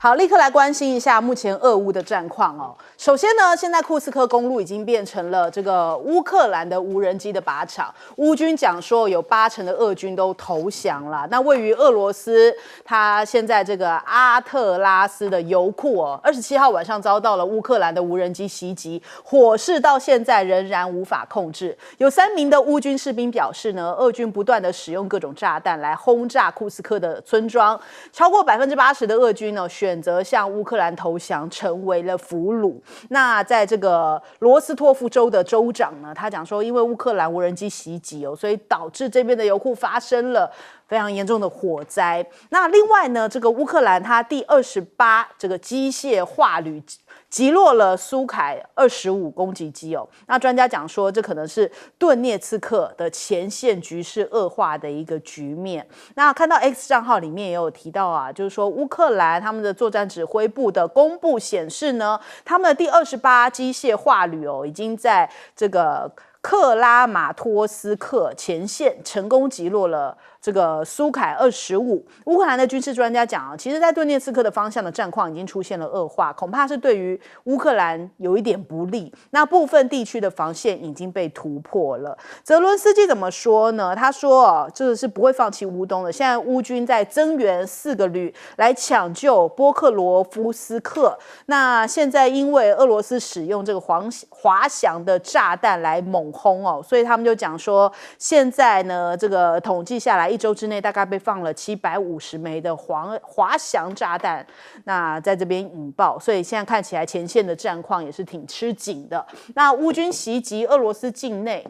好，立刻来关心一下目前俄乌的战况哦。首先呢，现在库斯科公路已经变成了这个乌克兰的无人机的靶场。乌军讲说有80%的俄军都投降了。那位于俄罗斯，它现在这个阿特拉斯的油库哦，27号晚上遭到了乌克兰的无人机袭击，火势到现在仍然无法控制。有3名的乌军士兵表示呢，俄军不断的使用各种炸弹来轰炸库斯科的村庄，超过80%的俄军呢选择向乌克兰投降，成为了俘虏。那在这个罗斯托夫州的州长呢，他讲说，因为乌克兰无人机袭击哦，所以导致这边的油库发生了非常严重的火灾。那另外呢，这个乌克兰它第28这个机械化旅击落了苏凯25攻击机哦。那专家讲说，这可能是顿涅茨克的前线局势恶化的一个局面。那看到 X 账号里面也有提到啊，就是说乌克兰他们的作战指挥部的公布显示呢，他们的第28机械化旅哦，已经在这个克拉马托斯克前线成功击落了这个苏凯25。乌克兰的军事专家讲啊，其实在顿涅茨克的方向的战况已经出现了恶化，恐怕是对于乌克兰有一点不利。那部分地区的防线已经被突破了。泽伦斯基怎么说呢？他说哦，这是不会放弃乌东的。现在乌军在增援4个旅来抢救波克罗夫斯克。那现在因为俄罗斯使用这个滑翔的炸弹来猛轰哦，所以他们就讲说，现在呢，这个统计下来1周之内大概被放了750枚的滑翔炸弹，那在这边引爆，所以现在看起来前线的战况也是挺吃紧的。那乌军袭击俄罗斯境内，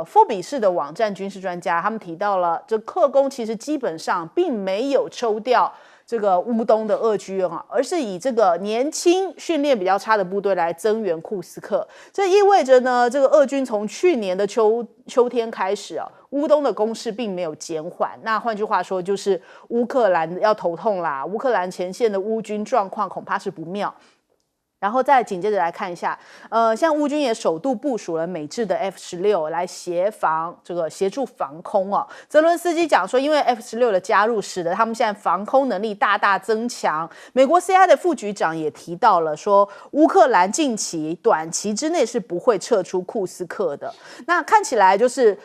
富比士的网站军事专家他们提到了，这克宫其实基本上并没有抽调这个乌东的俄军啊，而是以这个年轻、训练比较差的部队来增援库斯克。这意味着呢，这个俄军从去年的秋天开始啊，乌东的攻势并没有减缓。那换句话说，就是乌克兰要头痛啦，乌克兰前线的乌军状况恐怕是不妙。然后再紧接着来看一下，像乌军也首度部署了美制的 F-16来协助防空哦。泽伦斯基讲说，因为 F-16的加入，使得他们现在防空能力大大增强。美国 CI 的副局长也提到了说，乌克兰短期之内是不会撤出库斯克的。那看起来就是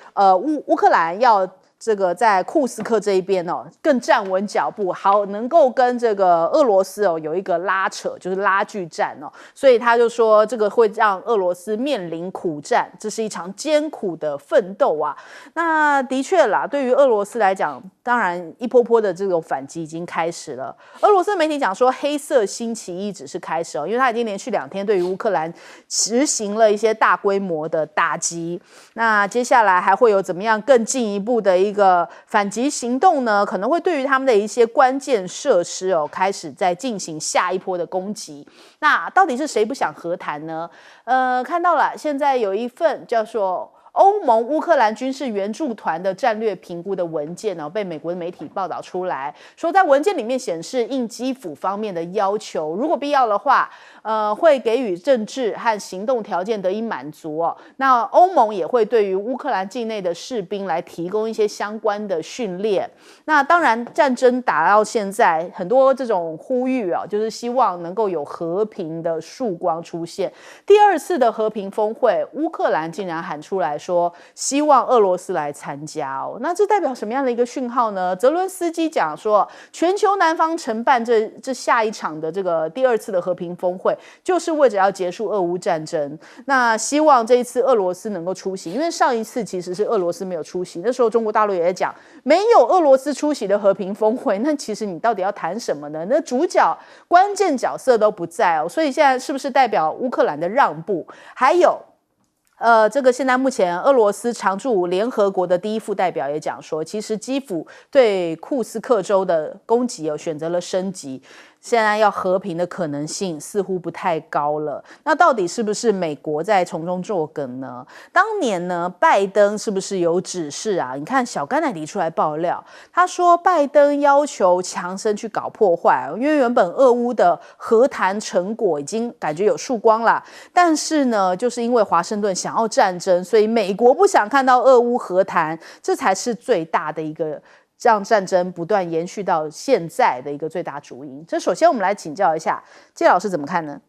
乌克兰要这个在库斯克这一边哦，更站稳脚步，好能够跟这个俄罗斯哦有一个拉扯，就是拉锯战哦。所以他就说，这个会让俄罗斯面临苦战，这是一场艰苦的奋斗啊。那的确啦，对于俄罗斯来讲，当然一波波的这种反击已经开始了。俄罗斯媒体讲说，黑色星期一只是开始哦，因为他已经连续2天对于乌克兰实行了一些大规模的打击。那接下来还会有怎么样更进一步的一个反击行动呢？可能会对于他们的一些关键设施哦，开始在进行下一波的攻击。那到底是谁不想和谈呢？看到了，现在有一份叫做欧盟乌克兰军事援助团的战略评估的文件被美国的媒体报道出来，说在文件里面显示，应基辅方面的要求，如果必要的话，会给予政治和行动条件得以满足哦。那欧盟也会对于乌克兰境内的士兵来提供一些相关的训练。那当然，战争打到现在，很多这种呼吁啊，就是希望能够有和平的曙光出现。第2次的和平峰会，乌克兰竟然喊出来说希望俄罗斯来参加哦。那这代表什么样的一个讯号呢？泽伦斯基讲说，全球南方承办这下一场的这个第2次的和平峰会，就是为着要结束俄乌战争。那希望这一次俄罗斯能够出席，因为上一次其实是俄罗斯没有出席，那时候中国大陆也在讲，没有俄罗斯出席的和平峰会，那其实你到底要谈什么呢？那主角关键角色都不在哦，所以现在是不是代表乌克兰的让步？还有这个现在目前俄罗斯常驻联合国的第1副代表也讲说，其实基辅对库斯克州的攻击选择了升级，现在要和平的可能性似乎不太高了。那到底是不是美国在从中作梗呢？当年呢，拜登是不是有指示啊？你看小甘乃迪出来爆料，他说拜登要求强生去搞破坏，因为原本俄乌的和谈成果已经感觉有曙光啦，但是呢，就是因为华盛顿想要战争，所以美国不想看到俄乌和谈，这才是最大的一个让战争不断延续到现在的一个最大主因。这首先我们来请教一下介老师怎么看呢？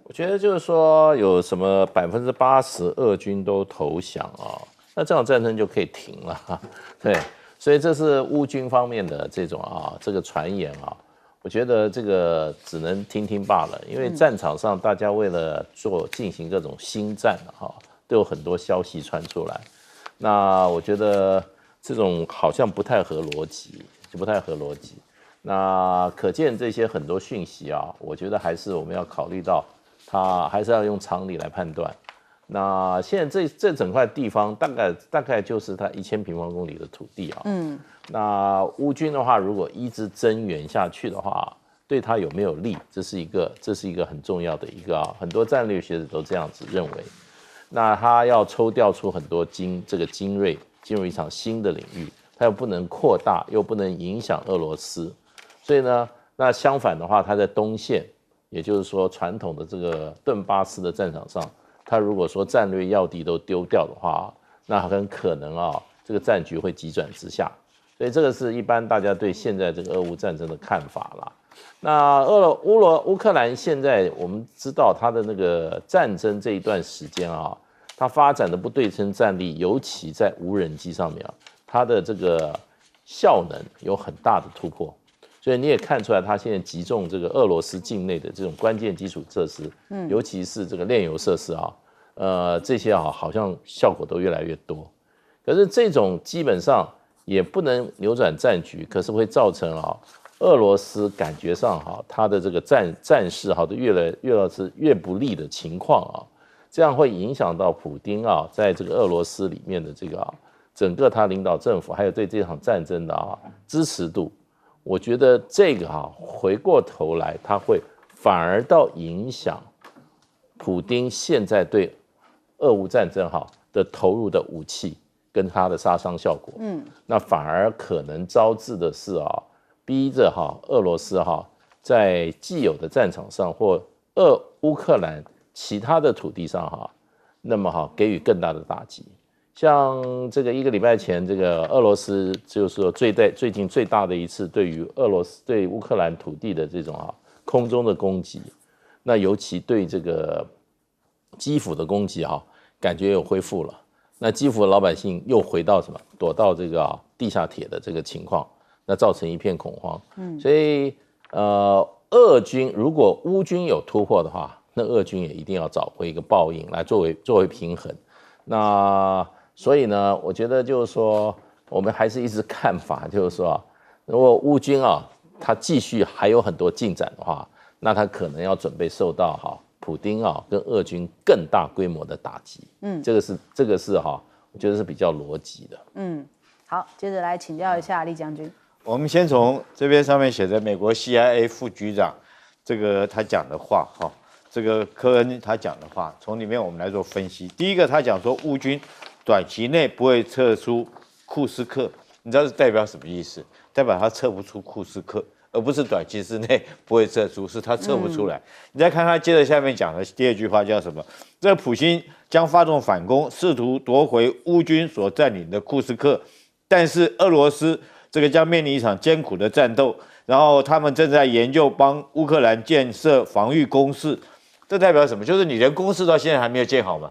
我觉得就是说，有什么80%俄军都投降啊，那这场战争就可以停了，对，所以这是乌军方面的这种这个传言啊，我觉得这个只能听听罢了，因为战场上大家为了进行各种新战都有很多消息传出来，那我觉得这种好像不太合逻辑，那可见这些很多讯息我觉得还是我们要考虑到。它还是要用常理来判断。那现在这整块地方大概就是它1000平方公里的土地那乌军的话，如果一直增援下去的话，对它有没有利？这是一个很重要的一个很多战略学者都这样子认为。那他要抽调出很多这个精锐进入一场新的领域，他又不能扩大，又不能影响俄罗斯，所以呢，那相反的话，他在东线。也就是说，传统的这个顿巴斯的战场上，他如果说战略要地都丢掉的话，那很可能这个战局会急转直下。所以这个是一般大家对现在这个俄乌战争的看法啦。那乌克兰现在我们知道它的那个战争这一段时间它发展的不对称战力，尤其在无人机上面它的这个效能有很大的突破。所以你也看出来，他现在击中这个俄罗斯境内的这种关键基础设施，尤其是这个炼油设施这些好像效果都越来越多。可是这种基本上也不能扭转战局，可是会造成俄罗斯感觉上他的这个战事的越不利的情况这样会影响到普丁在这个俄罗斯里面的这个整个他领导政府，还有对这场战争的支持度。我觉得这个回过头来，它会反而到影响普丁现在对俄乌战争的投入的武器跟它的杀伤效果。那反而可能招致的是逼着俄罗斯在既有的战场上或乌克兰其他的土地上那么给予更大的打击。像这个1个礼拜前，这个俄罗斯就是说最近最大的一次对于对乌克兰土地的这种空中的攻击，那尤其对这个基辅的攻击感觉又恢复了。那基辅的老百姓又回到躲到这个地下铁的这个情况，那造成一片恐慌。所以俄军如果乌军有突破的话，那俄军也一定要找回一个报应来作为平衡。那所以呢，我觉得就是说，我们还是一直看法，就是说，如果乌军他继续还有很多进展的话，那他可能要准备受到普丁跟俄军更大规模的打击。这个是我觉得是比较逻辑的。好，接着来请教一下李将军。我们先从这边上面写的美国 CIA 副局长这个他讲的话这个科恩他讲的话，从里面我们来做分析。第一个，他讲说乌军短期内不会撤出库斯克，你知道是代表什么意思？代表他撤不出库斯克，而不是短期之内不会撤出，是他撤不出来。你再看他接着下面讲的第二句话叫什么？这个普京将发动反攻，试图夺回乌军所占领的库斯克，但是俄罗斯这个将面临一场艰苦的战斗，然后他们正在研究帮乌克兰建设防御工事。这代表什么？就是你连工事到现在还没有建好嘛？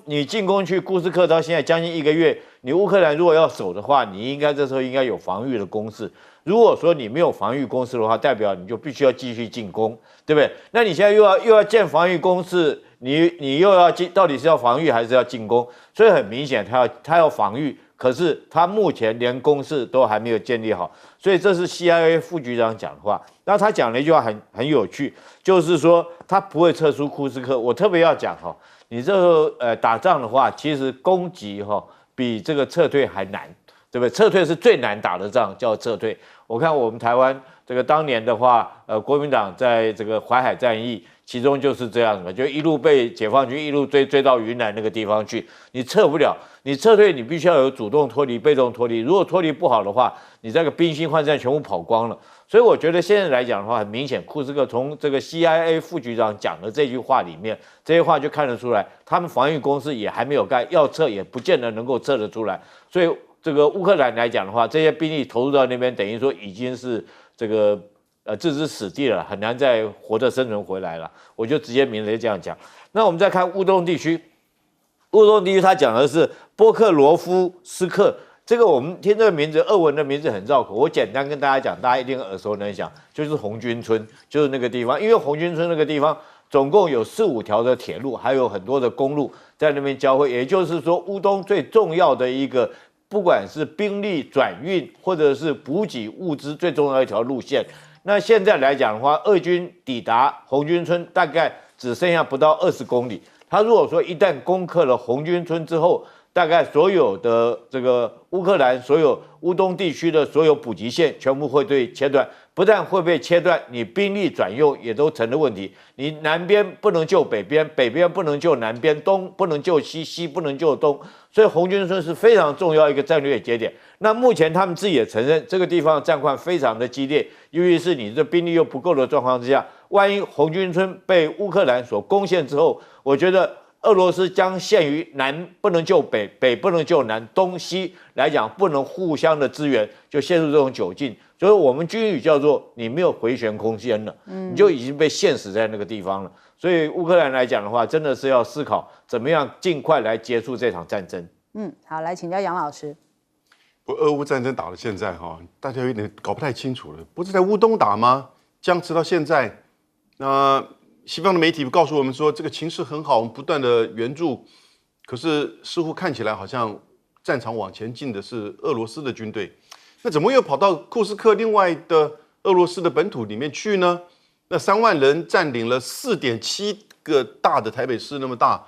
你进攻去库斯克到现在将近1个月，你乌克兰如果要守的话，你这时候应该有防御的工事。如果说你没有防御工事的话，代表你就必须要继续进攻，对不对？那你现在又要建防御工事，你又要到底是要防御还是要进攻？所以很明显，他要防御。可是他目前连工事都还没有建立好，所以这是 CIA 副局长讲的话。然后他讲了一句话很有趣，就是说他不会撤出库斯克。我特别要讲你这个打仗的话，其实攻击比这个撤退还难，对不对？撤退是最难打的仗，叫撤退。我看我们台湾这个当年的话，国民党在这个淮海战役，其中就是这样的，就一路被解放军一路追到云南那个地方去，你撤不了。你撤退，你必须要有主动脱离、被动脱离。如果脱离不好的话，你这个兵心涣散全部跑光了。所以我觉得现在来讲的话，很明显，库斯克从这个 CIA 副局长讲的这句话里面，这些话就看得出来，他们防御工事也还没有盖，要撤也不见得能够撤得出来。所以这个乌克兰来讲的话，这些兵力投入到那边，等于说已经是这个置之死地了，很难再活着生存回来了。我就直接明着这样讲。那我们再看乌东地区，乌东地区他讲的是波克罗夫斯克。这个我们听这个名字，俄文的名字很绕口。我简单跟大家讲，大家一定耳熟能详，就是红军村，就是那个地方。因为红军村那个地方总共有4、5条的铁路，还有很多的公路在那边交汇。也就是说，乌东最重要的一个，不管是兵力转运或者是补给物资最重要的一条路线。那现在来讲的话，俄军抵达红军村大概只剩下不到20公里。他如果说一旦攻克了红军村之后，大概所有的这个乌克兰所有乌东地区的所有补给线全部会被切断，不但会被切断，你兵力转用也都成了问题。你南边不能救北边，北边不能救南边，东不能救西，西不能救东，所以红军村是非常重要一个战略节点。那目前他们自己也承认，这个地方的战况非常的激烈，尤其是你这兵力又不够的状况之下，万一红军村被乌克兰所攻陷之后，我觉得俄罗斯将陷于南不能救北，北不能救南，东西来讲不能互相的支援，就陷入这种窘境。所以我们军语叫做你没有回旋空间了，你就已经被陷死在那个地方了。所以乌克兰来讲的话，真的是要思考怎么样尽快来结束这场战争。好，来请教杨老师。俄乌战争打到现在大家有点搞不太清楚了，不是在乌东打吗？僵持到现在，西方的媒体告诉我们说，这个情势很好，我们不断的援助，可是似乎看起来好像战场往前进的是俄罗斯的军队，那怎么又跑到库斯克另外的俄罗斯的本土里面去呢？那3万人占领了4.7个大的台北市那么大，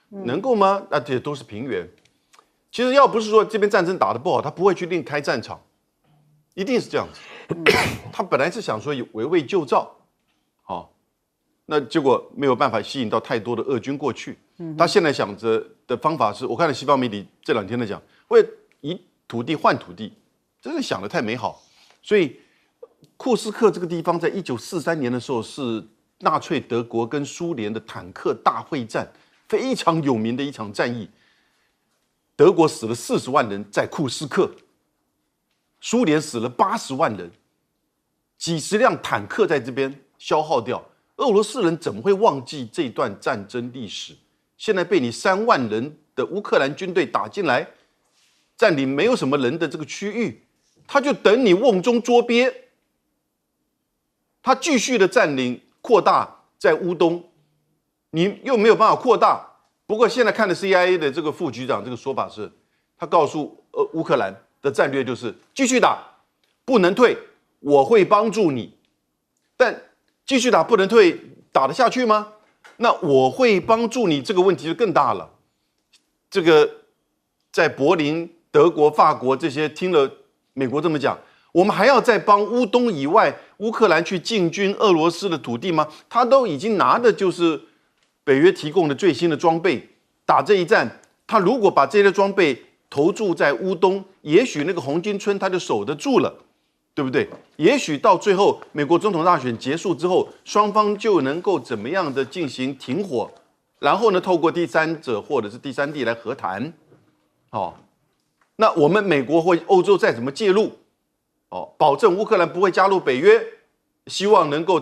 能够吗？那这都是平原。其实要不是说这边战争打得不好，他不会去另开战场，一定是这样子。他本来是想说围魏救赵，那结果没有办法吸引到太多的俄军过去。他现在想着的方法是，我看了西方媒体这2天在讲，会以土地换土地，真的想得太美好。所以库斯克这个地方在1943年的时候是纳粹德国跟苏联的坦克大会战，非常有名的一场战役。德国死了40万人在库斯克，苏联死了80万人，几十辆坦克在这边消耗掉。俄罗斯人怎么会忘记这段战争历史？现在被你3万人的乌克兰军队打进来，占领没有什么人的这个区域，他就等你瓮中捉鳖。他继续的占领扩大在乌东，你又没有办法扩大。不过现在看的 CIA 的这个副局长这个说法是，他告诉乌克兰的战略就是继续打，不能退，我会帮助你。但继续打不能退，打得下去吗？那我会帮助你这个问题就更大了。这个在柏林、德国、法国这些听了美国这么讲，我们还要再帮乌东以外乌克兰去进军俄罗斯的土地吗？他都已经拿的就是北约提供的最新的装备打这一战，他如果把这些装备投注在乌东，也许那个红军村他就守得住了，对不对？也许到最后美国总统大选结束之后，双方就能够怎么样的进行停火，然后呢，透过第三者或者是第三地来和谈。那我们美国或欧洲再怎么介入，保证乌克兰不会加入北约，希望能够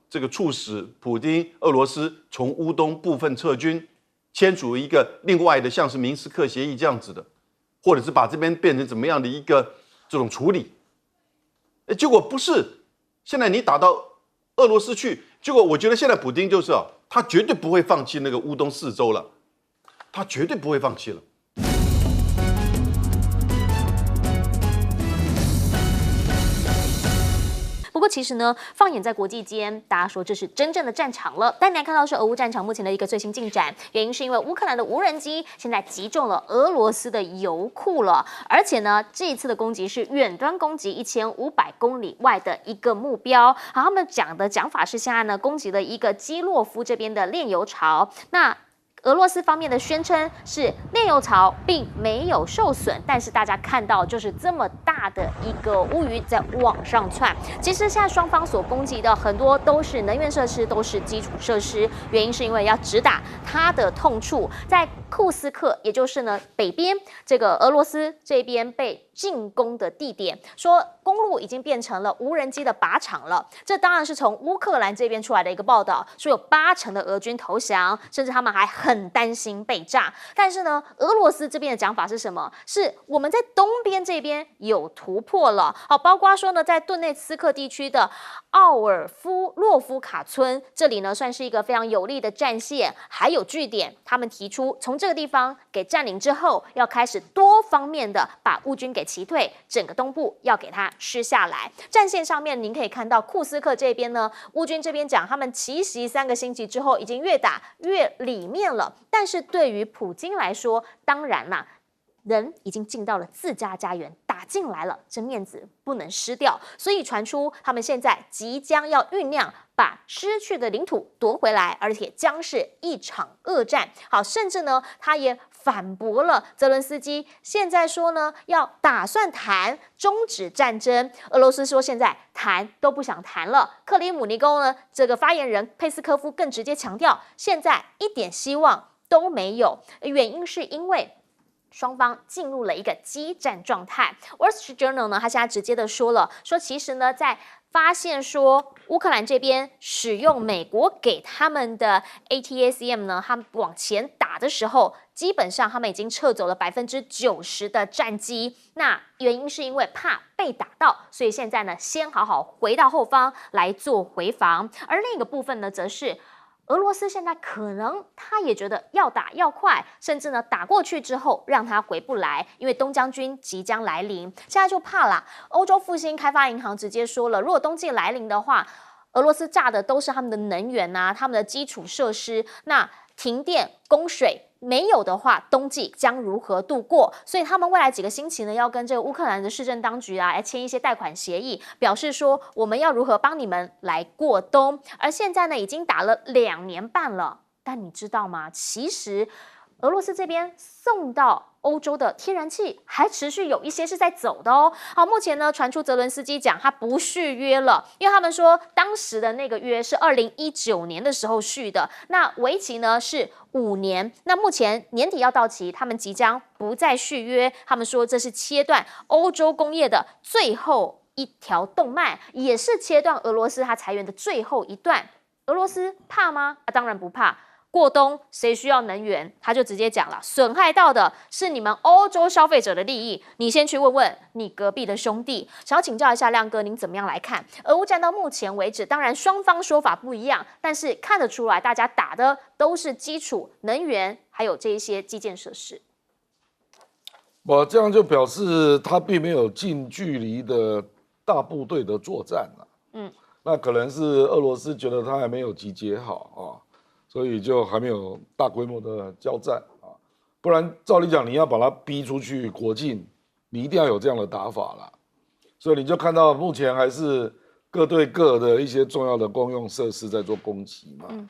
这个促使普丁俄罗斯从乌东部分撤军，签署一个另外的像是明斯克协议这样子的，或者是把这边变成怎么样的一个这种处理。结果不是，现在你打到俄罗斯去，结果我觉得现在普丁就是他绝对不会放弃那个乌东4州了，他绝对不会放弃了。不过其实呢，放眼在国际间，大家说这是真正的战场了。但你来看到是俄乌战场目前的一个最新进展，原因是因为乌克兰的无人机现在击中了俄罗斯的油库了，而且呢，这一次的攻击是远端攻击1500公里外的一个目标。好，他们讲法是现在呢攻击了一个基洛夫这边的炼油槽。那俄罗斯方面的宣称是炼油槽并没有受损，但是大家看到就是这么大的一个乌云在往上窜。其实现在双方所攻击的很多都是能源设施，都是基础设施，原因是因为要直打它的痛处。在库斯克，也就是呢北边这个俄罗斯这边被进攻的地点，说公路已经变成了无人机的靶场了。这当然是从乌克兰这边出来的一个报道，说有80%的俄军投降，甚至他们还很担心被炸。但是呢，俄罗斯这边的讲法是什么？是我们在东边这边有突破了。好，包括说呢，在顿内茨克地区的奥尔夫洛夫卡村，这里呢算是一个非常有利的战线，还有据点。他们提出从这个地方给占领之后，要开始多方面的把乌军给击退，整个东部要给它吃下来。战线上面您可以看到库斯克这边呢，乌军这边讲他们奇袭3个星期之后，已经越打越里面了。但是对于普京来说，当然啦，人已经进到了自家家园，打进来了，这面子不能失掉。所以传出他们现在即将要酝酿把失去的领土夺回来，而且将是一场恶战。好，甚至呢，他也反驳了泽伦斯基，现在说呢要打算谈终止战争。俄罗斯说现在谈都不想谈了。克里姆林宫呢，这个发言人佩斯科夫更直接强调，现在一点希望都没有。原因是因为双方进入了一个激战状态。Wall Street Journal 呢，他现在直接的说了，说其实呢，在发现说乌克兰这边使用美国给他们的 ATACM 呢，他们往前打的时候，基本上他们已经撤走了90%的战机。那原因是因为怕被打到，所以现在呢，先好好回到后方来做回防。而另一个部分呢，则是俄罗斯现在可能他也觉得要打要快，甚至呢打过去之后让他回不来，因为东将军即将来临，现在就怕啦。欧洲复兴开发银行直接说了，如果冬季来临的话，俄罗斯炸的都是他们的能源啊，他们的基础设施，那停电供水没有的话，冬季将如何度过？所以他们未来几个星期呢，要跟这个乌克兰的市政当局啊，来签一些贷款协议，表示说我们要如何帮你们来过冬。而现在呢，已经打了2年半了，但你知道吗？其实俄罗斯这边送到欧洲的天然气还持续有一些是在走的哦。好，目前呢传出泽伦斯基讲他不续约了，因为他们说当时的那个约是2019年的时候续的，那为期呢是5年，那目前年底要到期，他们即将不再续约。他们说这是切断欧洲工业的最后一条动脉，也是切断俄罗斯它裁员的最后一段。俄罗斯怕吗？当然不怕。过冬谁需要能源？他就直接讲了，损害到的是你们欧洲消费者的利益。你先去问问你隔壁的兄弟。想要请教一下亮哥，您怎么样来看俄乌战到目前为止？当然双方说法不一样，但是看得出来，大家打的都是基础能源，还有这一些基建设施。我这样就表示他并没有近距离的大部队的作战啊。那可能是俄罗斯觉得他还没有集结好啊。所以就还没有大规模的交战啊，不然照理讲你要把它逼出去国境，你一定要有这样的打法啦。所以你就看到目前还是各对各的一些重要的公用设施在做攻击嘛。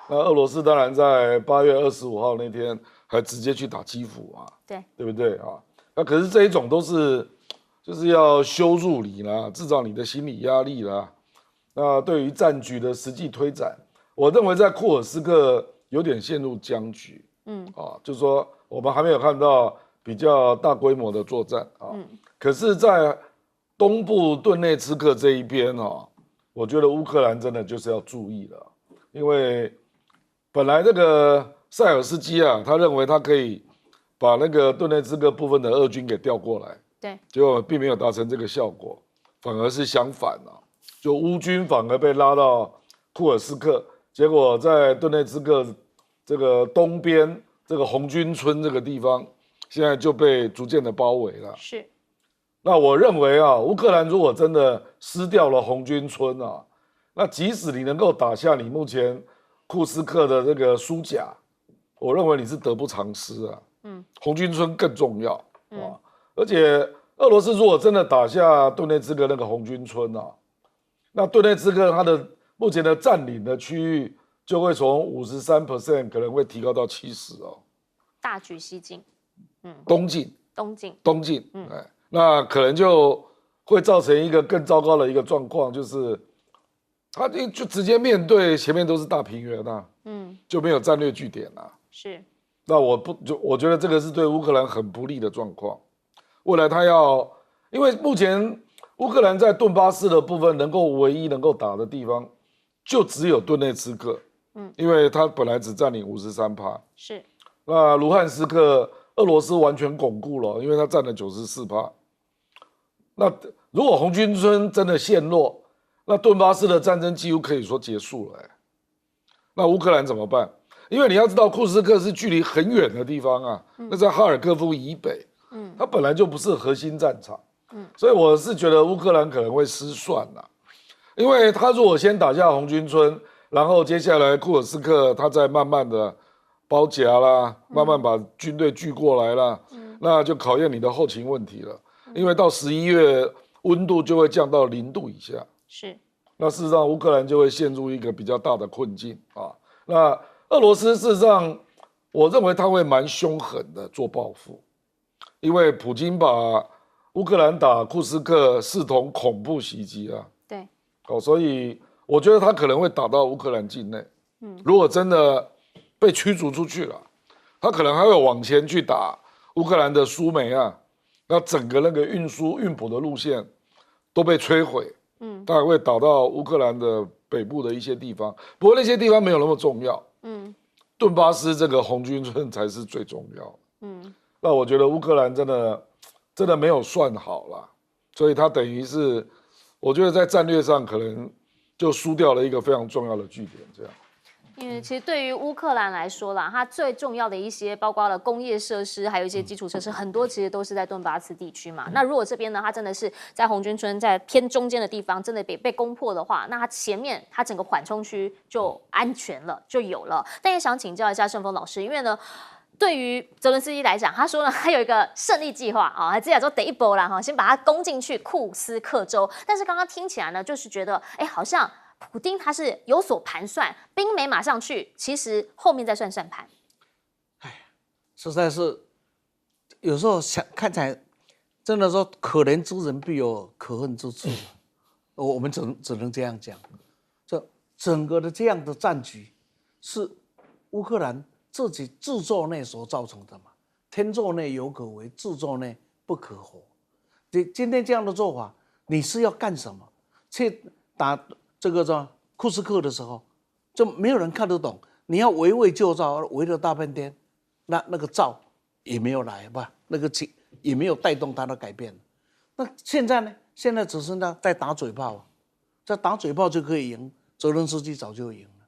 那俄罗斯当然在8月25号那天还直接去打基辅啊，对不对啊？那可是这一种都是就是要羞辱你啦，制造你的心理压力啦。那对于战局的实际推展，我认为在库尔斯克有点陷入僵局，就是说我们还没有看到比较大规模的作战啊，可是，在东部顿内茨克这一边啊，我觉得乌克兰真的就是要注意了，因为本来那个塞尔斯基啊，他认为他可以把那个顿内茨克部分的俄军给调过来，对，结果并没有达成这个效果，反而是相反啊，就乌军反而被拉到库尔斯克。结果在顿内茨克这个东边这个红军村这个地方，现在就被逐渐的包围了。是，那我认为啊，乌克兰如果真的失掉了红军村啊，那即使你能够打下你目前库斯克的这个输甲，我认为你是得不偿失啊。红军村更重要啊，而且俄罗斯如果真的打下顿内茨克那个红军村啊，那顿内茨克它的目前的占领的区域就会从53% 可能会提高到70%哦，大举西进，东进，那可能就会造成一个更糟糕的一个状况，就是他就直接面对前面都是大平原啊，就没有战略据点啊，是，那我觉得这个是对乌克兰很不利的状况。未来因为目前乌克兰在顿巴斯的部分唯一能够打的地方，就只有顿涅茨克，因为他本来只占领53%，是。那卢汉斯克俄罗斯完全巩固了，因为他占了94%。那如果红军村真的陷落，那顿巴斯的战争几乎可以说结束了。那乌克兰怎么办？因为你要知道，库斯克是距离很远的地方啊，那在哈尔科夫以北，它本来就不是核心战场，所以我是觉得乌克兰可能会失算啦，因为他如果先打下红军村，然后接下来库尔斯克他再慢慢的包夹啦，慢慢把军队聚过来啦，那就考验你的后勤问题了，因为到11月温度就会降到0度以下，是，那事实上乌克兰就会陷入一个比较大的困境啊，那。俄罗斯事实上，我认为他会蛮凶狠的做报复，因为普京把乌克兰打库斯克视同恐怖袭击啊。对，所以我觉得他可能会打到乌克兰境内。如果真的被驱逐出去了，他可能还会往前去打乌克兰的苏梅啊，那整个那个运输运补的路线都被摧毁。他还会打到乌克兰的北部的一些地方，不过那些地方没有那么重要。顿巴斯这个红军村才是最重要。那我觉得乌克兰真的没有算好啦，所以他等于是，我觉得在战略上可能就输掉了一个非常重要的据点，这样。因为其实对于乌克兰来说啦，它最重要的一些包括了工业设施，还有一些基础设施，很多其实都是在顿巴斯地区嘛。那如果这边呢，它真的是在红军村在偏中间的地方，真的被攻破的话，那它前面它整个缓冲区就安全了，就有了。但也想请教一下盛峰老师，因为呢。对于泽伦斯基来讲，他说呢，他有一个胜利计划啊，他之前说第一波啦哈，先把它攻进去库斯克州。但是刚刚听起来呢，就是觉得好像普丁他是有所盘算，兵没马上去，其实后面再算算盘。实在是有时候看起来，真的说可怜之人必有可恨之处，我们只能这样讲。这整个的这样的战局是乌克兰自己自作内所造成的嘛，天作内有可为，自作内不可活。今天这样的做法，你是要干什么？去打这个叫库斯克的时候，就没有人看得懂。你要围魏救赵，围了大半天，那个赵也没有来吧，那个也没有带动他的改变。那现在呢？现在只是在打嘴炮，在打嘴炮就可以赢，泽伦斯基早就赢了。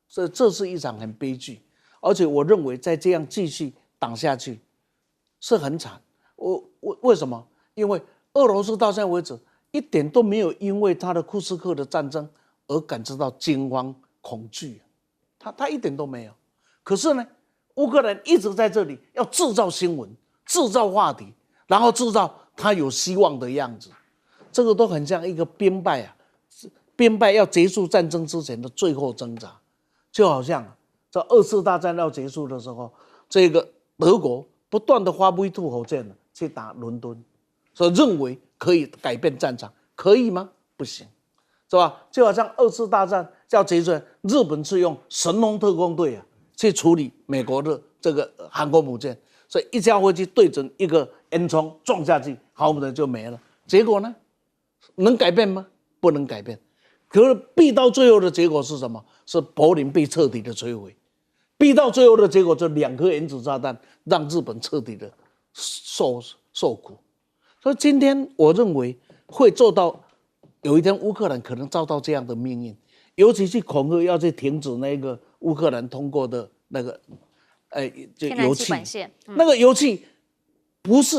所以这是一场很悲剧。而且我认为再这样继续打下去是很惨。为什么？因为俄罗斯到现在为止一点都没有因为他的库斯克的战争而感知到惊慌恐惧，他一点都没有。可是呢，乌克兰一直在这里要制造新闻、制造话题，然后制造他有希望的样子，这个都很像一个兵败要结束战争之前的最后挣扎，就好像。在2次大战要结束的时候，这个德国不断的发V2火箭去打伦敦，所以认为可以改变战场，可以吗？不行，是吧？就好像2次大战要结束，日本是用神龙特工队去处理美国的这个航空母舰，所以一架飞机对准一个烟囱撞下去，好不得就没了。结果呢，能改变吗？不能改变。可是逼到最后的结果是什么？是柏林被彻底的摧毁。逼到最后的结果，就2颗原子炸弹让日本彻底的受苦。所以今天我认为会做到，有一天乌克兰可能遭到这样的命运，尤其去恐吓要去停止那个乌克兰通过的那个油气，那个油气不是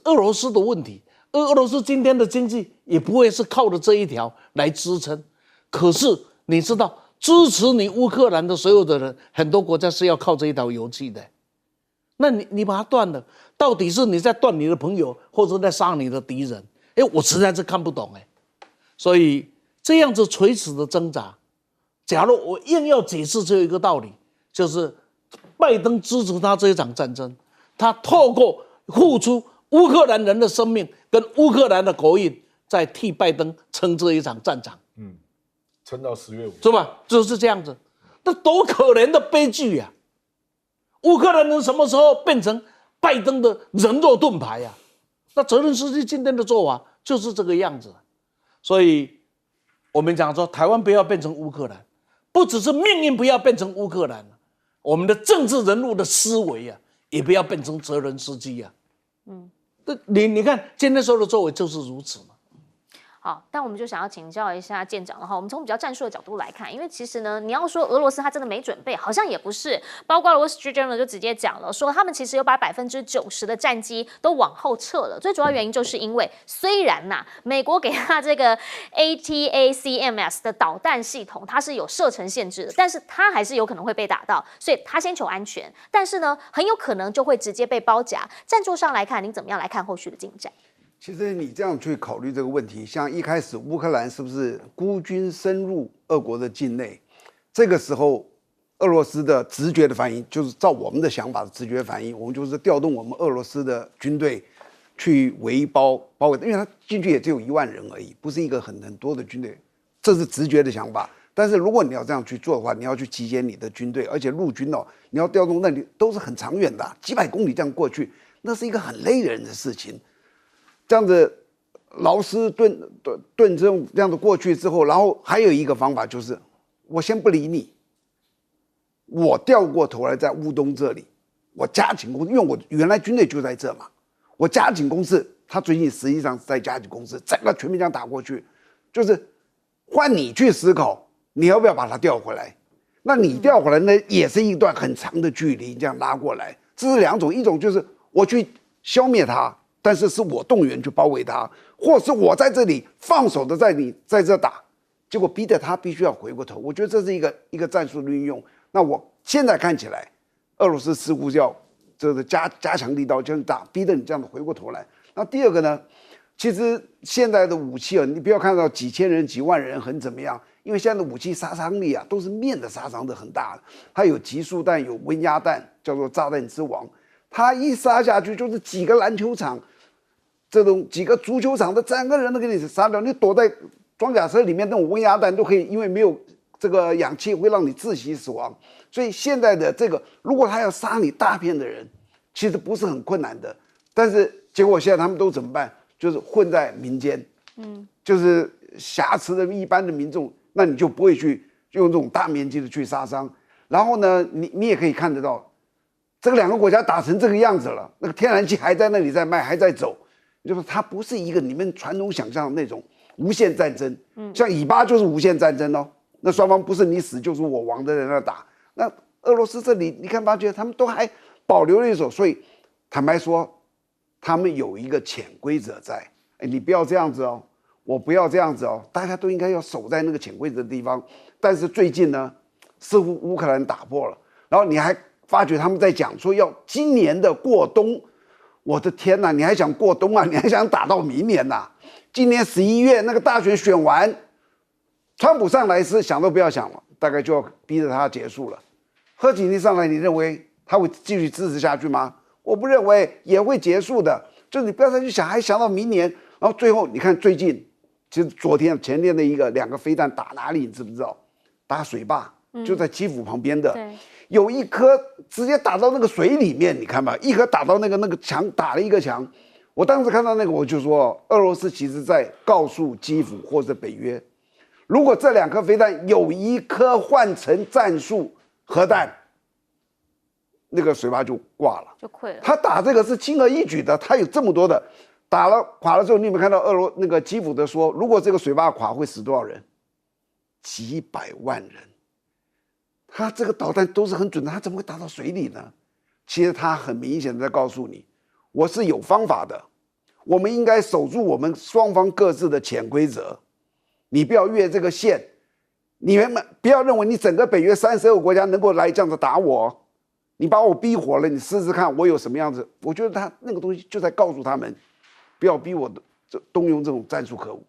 俄罗斯的问题，俄罗斯今天的经济也不会是靠着这一条来支撑。可是你知道？支持你乌克兰的所有的人，很多国家是要靠这一条油气的。那你把它断了，到底是你在断你的朋友，或者在杀你的敌人？我实在是看不懂。所以这样子垂死的挣扎，假如我硬要解释这一个道理，就是拜登支持他这一场战争，他透过付出乌克兰人的生命跟乌克兰的国运，在替拜登撑这一场战场。撑到10月5日，是吧？就是这样子，那多可怜的悲剧呀！乌克兰人什么时候变成拜登的人肉盾牌啊？那泽连斯基今天的做法就是这个样子。所以，我们讲说，台湾不要变成乌克兰，不只是命运不要变成乌克兰，我们的政治人物的思维啊，也不要变成泽连斯基啊。你看今天所有的作为就是如此嘛。好，但我们就想要请教一下舰长了哈。我们从比较战术的角度来看，因为其实呢，你要说俄罗斯他真的没准备，好像也不是。包括Wall Street Journal就直接讲了，说他们其实有把90%的战机都往后撤了。最主要原因就是因为，虽然美国给他这个 ATACMS 的导弹系统它是有射程限制的，但是它还是有可能会被打到，所以他先求安全。但是呢，很有可能就会直接被包夹。战术上来看，您怎么样来看后续的进展？其实你这样去考虑这个问题，像一开始乌克兰是不是孤军深入俄国的境内？这个时候，俄罗斯的直觉的反应就是照我们的想法的直觉反应，我们就是调动我们俄罗斯的军队去包围，因为他进去也只有1万人而已，不是一个很多的军队，这是直觉的想法。但是如果你要这样去做的话，你要去集结你的军队，而且陆军你要调动，那里都是很长远的，几百公里这样过去，那是一个很累人的事情。这样子劳师顿这样子过去之后，然后还有一个方法就是，我先不理你，我调过头来在乌东这里，我加紧攻势，因为我原来军队就在这嘛，我加紧攻势，他最近实际上是在加紧攻势，整个全面这样打过去，就是换你去思考，你要不要把它调回来？那你调回来呢，也是一段很长的距离，这样拉过来，这是2种，一种就是我去消灭它。但是是我动员去包围他，或是我在这里放手的在这打，结果逼得他必须要回过头。我觉得这是一个战术的运用。那我现在看起来，俄罗斯似乎要这个加强力道，就是打，逼得你这样子回过头来。那第二个呢，其实现在的武器你不要看到几千人、几万人很怎么样，因为现在的武器杀伤力都是面的杀伤的很大的，它有集束弹，有温压弹，叫做炸弹之王，它一杀下去就是几个篮球场。这种几个足球场的整个人都给你杀掉，你躲在装甲车里面那种温压弹都可以，因为没有这个氧气会让你窒息死亡。所以现在的这个，如果他要杀你大片的人，其实不是很困难的。但是结果现在他们都怎么办？就是混在民间，就是瑕疵的一般的民众，那你就不会去用这种大面积的去杀伤。然后呢，你也可以看得到，这个2个国家打成这个样子了，那个天然气还在那里在卖，还在走。就是它不是一个你们传统想象的那种无限战争，像以巴就是无限战争那双方不是你死就是我亡的在那打。那俄罗斯这里你看发觉他们都还保留了一手，所以坦白说，他们有一个潜规则在，你不要这样子我不要这样子大家都应该要守在那个潜规则的地方。但是最近呢，似乎乌克兰打破了，然后你还发觉他们在讲说要今年的过冬。我的天哪！你还想过冬啊？你还想打到明年呐？今年11月那个大选完，川普上来是想都不要想了，大概就要逼着他结束了。贺锦丽上来，你认为他会继续支持下去吗？我不认为，也会结束的。就是你不要再去想，还想到明年，然后最后你看最近，其实前天的2个飞弹打哪里？你知不知道？打水坝，就在基辅旁边的。有一颗直接打到那个水里面，你看吧，一颗打到那个墙，打了一个墙。我当时看到那个，我就说，俄罗斯其实在告诉基辅或者北约，如果这2颗飞弹有一颗换成战术核弹，那个水坝就挂了，就溃了。他打这个是轻而易举的，他有这么多的，打了垮了之后，你有没有看到那个基辅的说，如果这个水坝垮会死多少人？几百万人。他这个导弹都是很准的，他怎么会打到水里呢？其实他很明显的在告诉你，我是有方法的，我们应该守住我们双方各自的潜规则，你不要越这个线，你们不要认为你整个北约32个国家能够来这样子打我，你把我逼火了，你试试看我有什么样子。我觉得他那个东西就在告诉他们，不要逼我动用这种战术核武。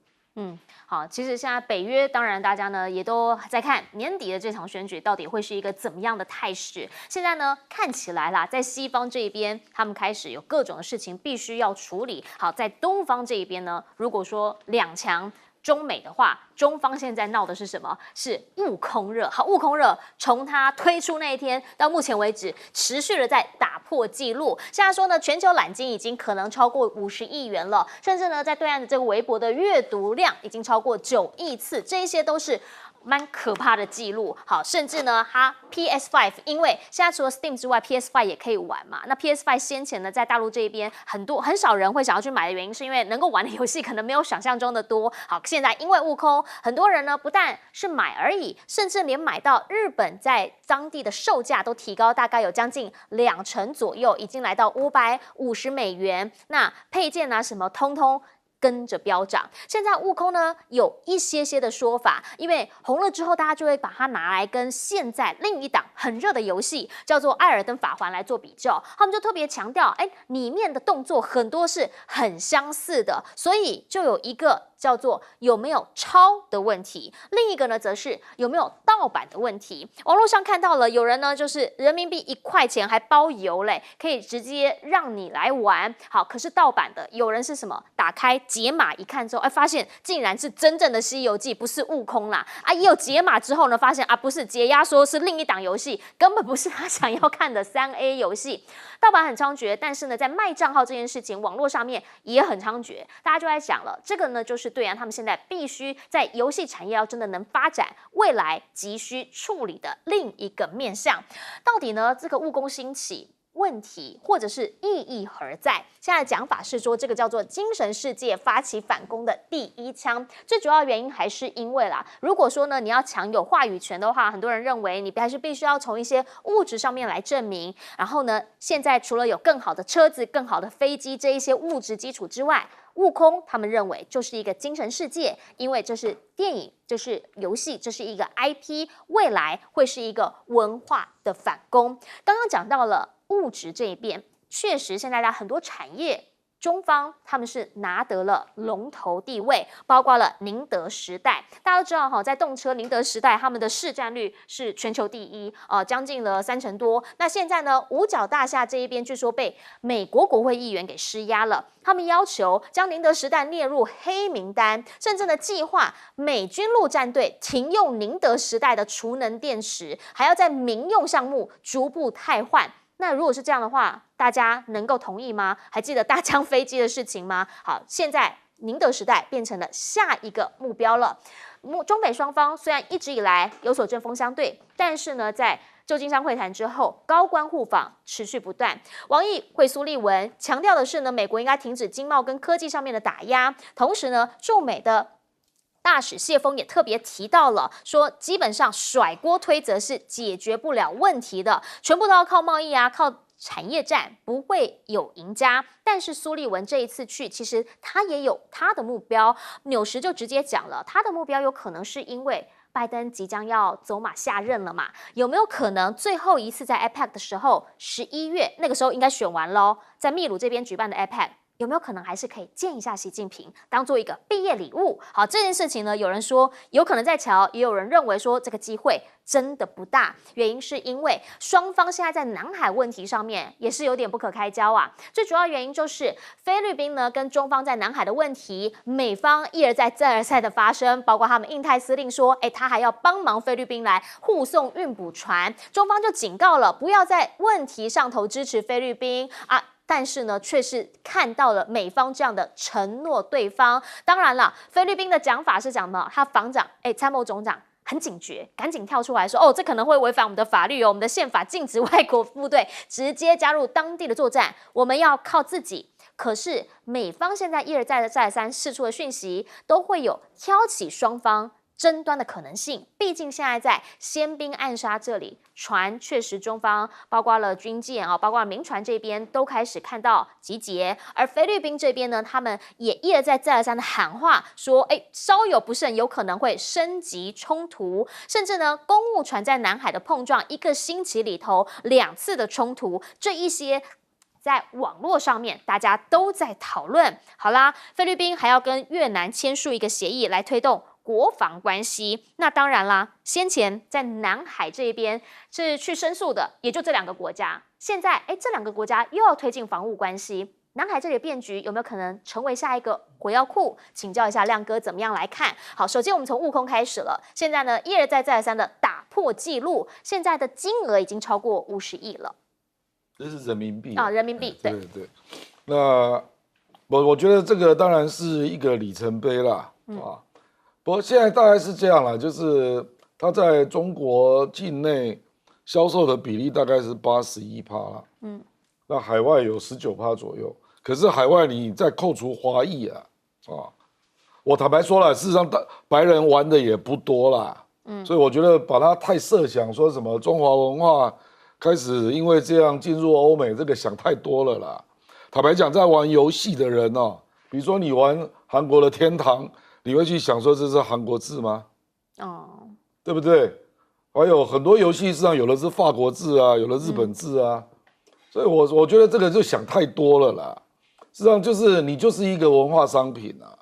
好，其实现在北约当然大家呢也都在看年底的这场选举到底会是一个怎么样的态势。现在呢看起来啦，在西方这一边，他们开始有各种的事情必须要处理。好，在东方这一边呢，如果说2强中美的话，中方现在闹的是什么？是悟空热。好，悟空热从它推出那一天到目前为止，持续的在打破纪录。现在说呢，全球揽金已经可能超过50亿元了，甚至呢，在对岸的这个微博的阅读量已经超过9亿次，这一些都是蛮可怕的记录。好，甚至呢，它 PS5， 因为现在除了 Steam 之外 ，PS5 也可以玩嘛。那 PS5 先前呢，在大陆这边很少人会想要去买的原因，是因为能够玩的游戏可能没有想象中的多。好，现在因为悟空，很多人呢不但是买而已，甚至连买到日本在当地的售价都提高，大概有将近2成左右，已经来到550美元。那配件啊什么，通通跟着飙涨。现在悟空呢有一些的说法，因为红了之后，大家就会把它拿来跟现在另一档很热的游戏叫做《艾尔登法环》来做比较。他们就特别强调，里面的动作很多是很相似的，所以就有一个叫做有没有抄的问题，另一个呢则是有没有盗版的问题。网络上看到了有人呢就是人民币1块钱还包邮嘞，可以直接让你来玩。好，可是盗版的有人是什么？打开解码一看之后，发现竟然是真正的《西游记》，不是悟空啦。也有解码之后呢，发现不是解压缩，是另一档游戏，根本不是他想要看的3A 游戏。盗版很猖獗，但是呢，在卖账号这件事情，网络上面也很猖獗。大家就在想了，这个呢，就是对岸他们现在必须在游戏产业要真的能发展，未来急需处理的另一个面向。到底呢，这个悟空兴起问题或者是意义何在？现在的讲法是说，这个叫做精神世界发起反攻的第一枪。最主要原因还是因为啦，如果说呢你要享有话语权的话，很多人认为你还是必须要从一些物质上面来证明。然后呢，现在除了有更好的车子、更好的飞机这一些物质基础之外，悟空他们认为就是一个精神世界，因为这是电影，这是游戏，这是一个 IP， 未来会是一个文化的反攻。刚刚讲到了物质这一边，确实现在在很多产业，中方他们是拿得了龙头地位，包括了宁德时代。大家都知道在动车宁德时代他们的市占率是全球第一，将近了3成多。那现在呢，五角大厦这一边据说被美国国会议员给施压了，他们要求将宁德时代列入黑名单，甚至呢计划美军陆战队停用宁德时代的储能电池，还要在民用项目逐步汰换。那如果是这样的话，大家能够同意吗？还记得大疆飞机的事情吗？好，现在宁德时代变成了下一个目标了。中美双方虽然一直以来有所针锋相对，但是呢，在旧金山会谈之后，高官互访持续不断。王毅会苏立文强调的是呢，美国应该停止经贸跟科技上面的打压，同时呢，驻美的大使谢峰也特别提到了，说基本上甩锅推责是解决不了问题的，全部都要靠贸易啊，靠产业战，不会有赢家。但是苏立文这一次去，其实他也有他的目标。纽时就直接讲了，他的目标有可能是因为拜登即将要走马下任了嘛，有没有可能最后一次在 APEC 的时候，11月那个时候应该选完咯，在秘鲁这边举办的 APEC。有没有可能还是可以见一下习近平，当做一个毕业礼物？好，这件事情呢，有人说有可能在瞧，也有人认为说这个机会真的不大。原因是因为双方现在在南海问题上面也是有点不可开交啊。最主要原因就是菲律宾呢跟中方在南海的问题，美方一而再再而三的发生，包括他们印太司令说，他还要帮忙菲律宾来护送运补船，中方就警告了，不要在问题上头支持菲律宾啊。但是呢，却是看到了美方这样的承诺对方。当然了，菲律宾的讲法是讲的，他防长参谋总长很警觉，赶紧跳出来说，这可能会违反我们的法律哦，我们的宪法禁止外国部队直接加入当地的作战，我们要靠自己。可是美方现在一而再的再三释出的讯息，都会有挑起双方争端的可能性，毕竟现在在鲜滨暗沙这里，船确实中方包括了军舰包括了民船这边都开始看到集结，而菲律宾这边呢，他们也一而再再而三的喊话说，稍有不慎有可能会升级冲突，甚至呢，公务船在南海的碰撞，1个星期里头2次的冲突，这一些在网络上面大家都在讨论。好啦，菲律宾还要跟越南签署一个协议来推动国防关系。那当然啦，先前在南海这一边是去申诉的，也就这2个国家。现在这2个国家又要推进防务关系，南海这里的变局有没有可能成为下一个火药库？请教一下亮哥怎么样来看？好，首先我们从悟空开始了，现在呢一而再再而三的打破纪录，现在的金额已经超过50亿了。这是人民币啊，人民币，对对。那我觉得这个当然是一个里程碑啦，啊，不过现在大概是这样啦，就是它在中国境内销售的比例大概是81%啦，那海外有19%左右，可是海外你再扣除华裔啊，我坦白说了，事实上白人玩的也不多啦，所以我觉得把它太设想说什么中华文化开始因为这样进入欧美，这个想太多了啦。坦白讲，在玩游戏的人哦，比如说你玩韩国的天堂，你会去想说这是韩国字吗？对不对？还有很多游戏实际上有的是法国字啊，有的日本字啊，所以我觉得这个就想太多了啦。实际上就是你就是一个文化商品啊，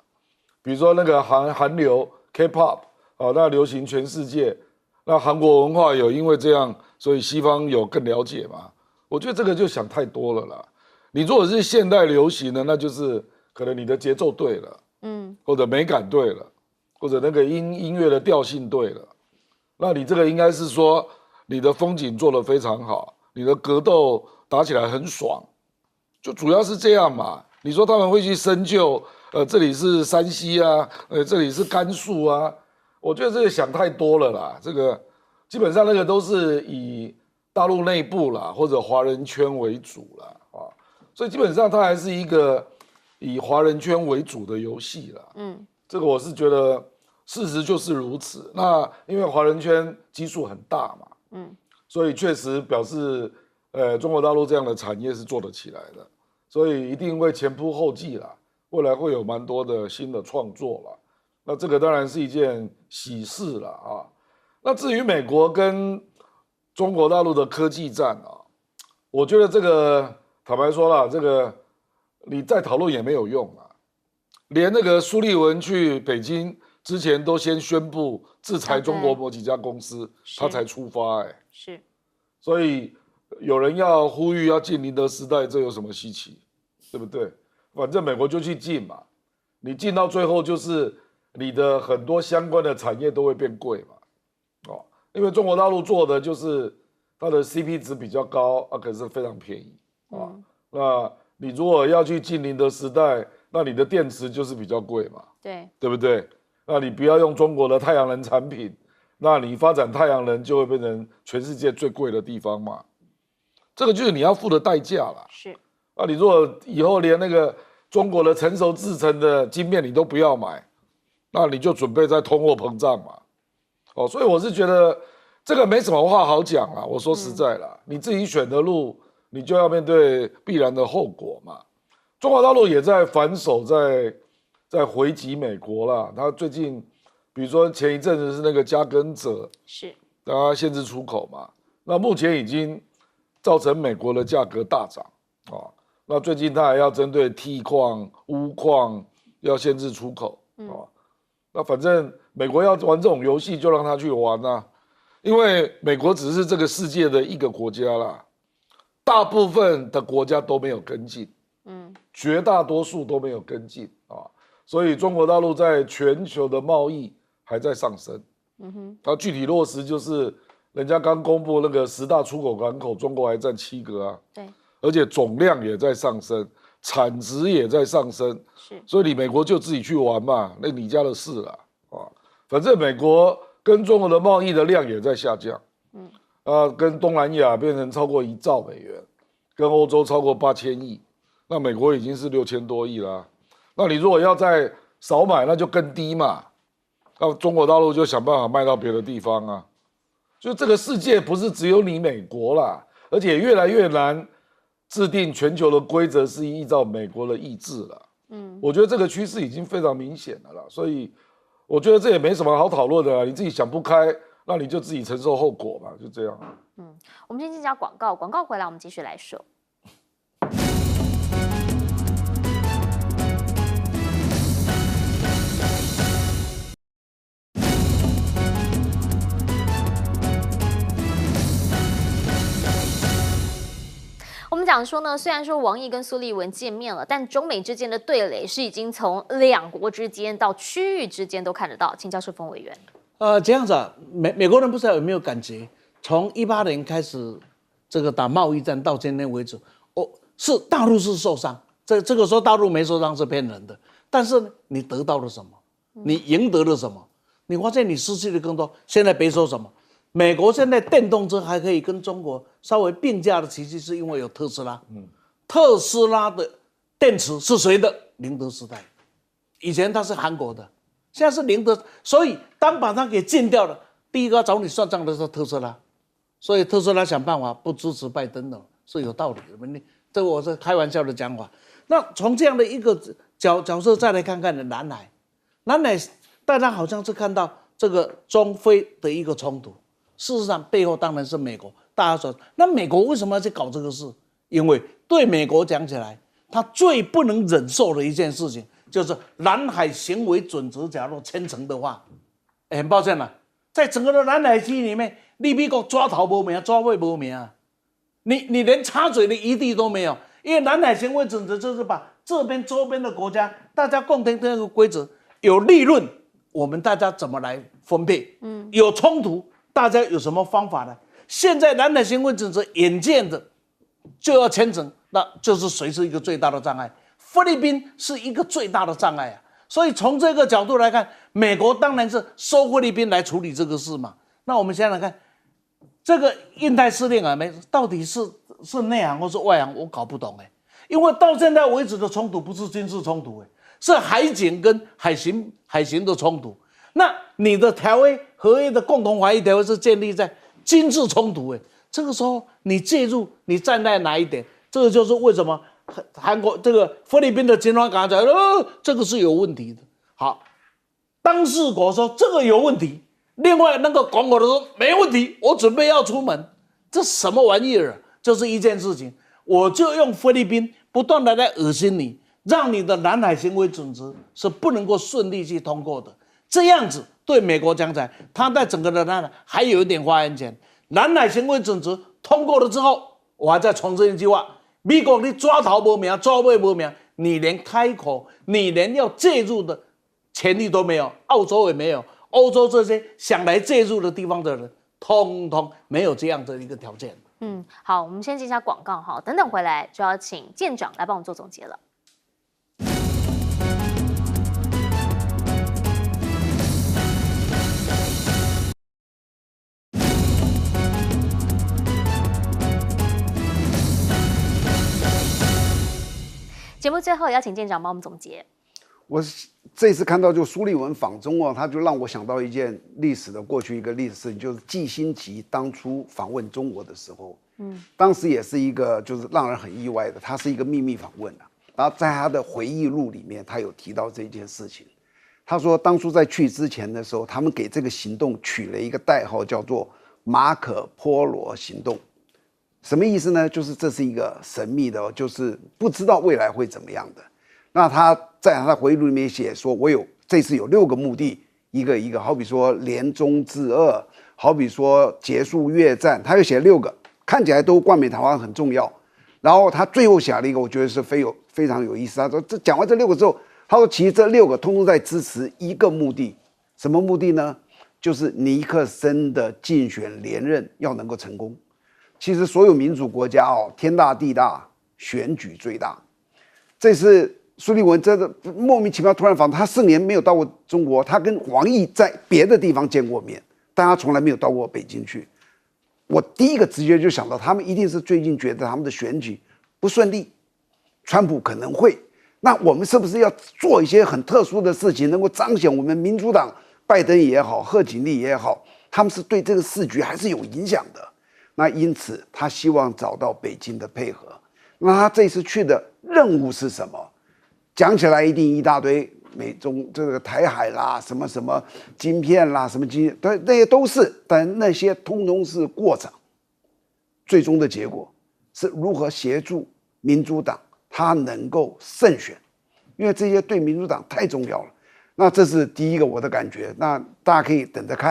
比如说那个韩流 K-pop 啊，那流行全世界，那韩国文化有因为这样，所以西方有更了解嘛？我觉得这个就想太多了啦。你如果是现代流行的，那就是可能你的节奏对了，或者美感对了，或者那个音乐的调性对了，那你这个应该是说你的风景做得非常好，你的格斗打起来很爽，就主要是这样嘛。你说他们会去深究，这里是山西啊，这里是甘肃啊，我觉得这个想太多了啦。这个基本上那个都是以大陆内部啦或者华人圈为主啦。所以基本上它还是一个以华人圈为主的游戏啦。这个我是觉得事实就是如此。那因为华人圈基数很大嘛，所以确实表示，中国大陆这样的产业是做得起来的，所以一定会前仆后继啦，未来会有蛮多的新的创作啦。那这个当然是一件喜事啦啊。那至于美国跟中国大陆的科技战啊，我觉得这个。坦白说啦，这个你再讨论也没有用啊。连那个苏利文去北京之前都先宣布制裁中国某几家公司，他才出发是。所以有人要呼吁要禁宁德时代，这有什么稀奇？对不对？反正美国就去禁嘛，你禁到最后就是你的很多相关的产业都会变贵嘛。因为中国大陆做的就是它的 CP 值比较高啊，可是非常便宜。那你如果要去禁宁德时代，那你的电池就是比较贵嘛，对不对？那你不要用中国的太阳能产品，那你发展太阳能就会变成全世界最贵的地方嘛，这个就是你要付的代价啦。是，那你如果以后连那个中国的成熟制成的晶片你都不要买，那你就准备在通货膨胀嘛。所以我是觉得这个没什么话好讲啦。我说实在啦，你自己选的路。你就要面对必然的后果嘛。中国大陆也在反手在回击美国啦。他最近，比如说前一阵子是那个加耕者，是，他限制出口嘛。那目前已经造成美国的价格大涨啊。那最近他还要针对锑矿、钨矿要限制出口啊。那反正美国要玩这种游戏，就让他去玩啊。因为美国只是这个世界的一个国家啦。大部分的国家都没有跟进，绝大多数都没有跟进啊，所以中国大陆在全球的贸易还在上升，它具体落实就是人家刚公布那个10大出口港口，中国还占7个啊，对，而且总量也在上升，产值也在上升，所以你美国就自己去玩嘛，那你家的事啦啊，反正美国跟中国的贸易的量也在下降，跟东南亚变成超过1兆美元，跟欧洲超过8000亿，那美国已经是6000多亿啦。那你如果要再少买，那就更低嘛。那中国大陆就想办法卖到别的地方啊。就这个世界不是只有你美国啦，而且越来越难制定全球的规则是依照美国的意志了。我觉得这个趋势已经非常明显了啦，所以我觉得这也没什么好讨论的啦，你自己想不开。那你就自己承受后果嘛，就这样。我们先进一下广告，广告回来我们继续来说。我们讲说呢，虽然说王毅跟苏利文见面了，但中美之间的对垒是已经从两国之间到区域之间都看得到。请教世峰委员。这样子啊，美国人不知道有没有感觉，从18年开始这个打贸易战到今天为止，是大陆是受伤，这个说大陆没受伤是骗人的，但是你得到了什么？你赢得了什么？你发现你失去的更多。现在别说什么，美国现在电动车还可以跟中国稍微并驾的，其实是因为有特斯拉。特斯拉的电池是谁的？宁德时代，以前它是韩国的，现在是宁德。所以当把它给禁掉了，第一个找你算账的是特斯拉。所以特斯拉想办法不支持拜登的是有道理的。这我是开玩笑的讲法。那从这样的一个角色再来看看的南海，大家好像是看到这个中非的一个冲突，事实上背后当然是美国。大家说，那美国为什么要去搞这个事？因为对美国讲起来，他最不能忍受的一件事情就是南海行为准则，假如签成的话，很抱歉了，在整个的南海区里面，你美国抓头没名，抓尾没名啊，你连插嘴的余地都没有。因为南海行为准则就是把这边周边的国家大家共同的一个规则，有利润我们大家怎么来分配？有冲突大家有什么方法呢？现在南海行为准则眼见着就要签成，那就是谁是一个最大的障碍？菲律宾是一个最大的障碍啊！所以从这个角度来看，美国当然是收菲律宾来处理这个事嘛。那我们想想看，这个印太司令啊，到底是内行或是外行，我搞不懂因为到现在为止的冲突不是军事冲突是海警跟海巡的冲突。那你的合约的共同防御条约是建立在军事冲突这个时候你介入，你站在哪一点？这个就是为什么韩国这个菲律宾的军方刚才讲，这个是有问题的。好，当事国说这个有问题，另外那个广国的说没问题，我准备要出门，这什么玩意儿啊？就是一件事情，我就用菲律宾不断的来恶心你，让你的南海行为准则是不能够顺利去通过的。这样子对美国讲起来，他在整个的南海还有一点发言权。南海行为准则通过了之后，我还再重申一句话：美国你抓头没名，抓尾没名，你连开口，你连要介入的权利都没有，澳洲也没有，欧洲这些想来介入的地方的人，通通没有这样的一个条件。好，我们先进一下广告哈，等等回来就要请舰长来帮我们做总结了。节目最后邀请舰长帮我们总结。我这次看到就苏利文访中他就让我想到一件历史的过去一个历史事情，就是季辛吉当初访问中国的时候，当时也是一个就是让人很意外的，他是一个秘密访问然后在他的回忆录里面，他有提到这件事情。他说当初在去之前的时候，他们给这个行动取了一个代号，叫做马可波罗行动。什么意思呢？就是这是一个神秘的就是不知道未来会怎么样的。那他在他的回忆录里面写说，这次有6个目的，一个一个，好比说联中制俄，好比说结束越战，他又写6个，看起来都冠冕堂皇，很重要。然后他最后写了一个，我觉得是非常有意思。他说，讲完这6个之后，他说其实这6个通通在支持一个目的，什么目的呢？就是尼克森的竞选连任要能够成功。其实所有民主国家天大地大，选举最大。这次苏利文真的莫名其妙突然访，他4年没有到过中国，他跟王毅在别的地方见过面，但他从来没有到过北京去。我第一个直觉就想到，他们一定是最近觉得他们的选举不顺利，川普可能会，那我们是不是要做一些很特殊的事情，能够彰显我们民主党拜登也好，贺锦丽也好，他们是对这个市局还是有影响的。那因此他希望找到北京的配合。那他这次去的任务是什么？讲起来一定一大堆，美中这个台海啦，什么什么晶片啦，什么晶片，那些都是，但那些通通是过场。最终的结果是如何协助民主党他能够胜选，因为这些对民主党太重要了。那这是第一个我的感觉，那大家可以等着看。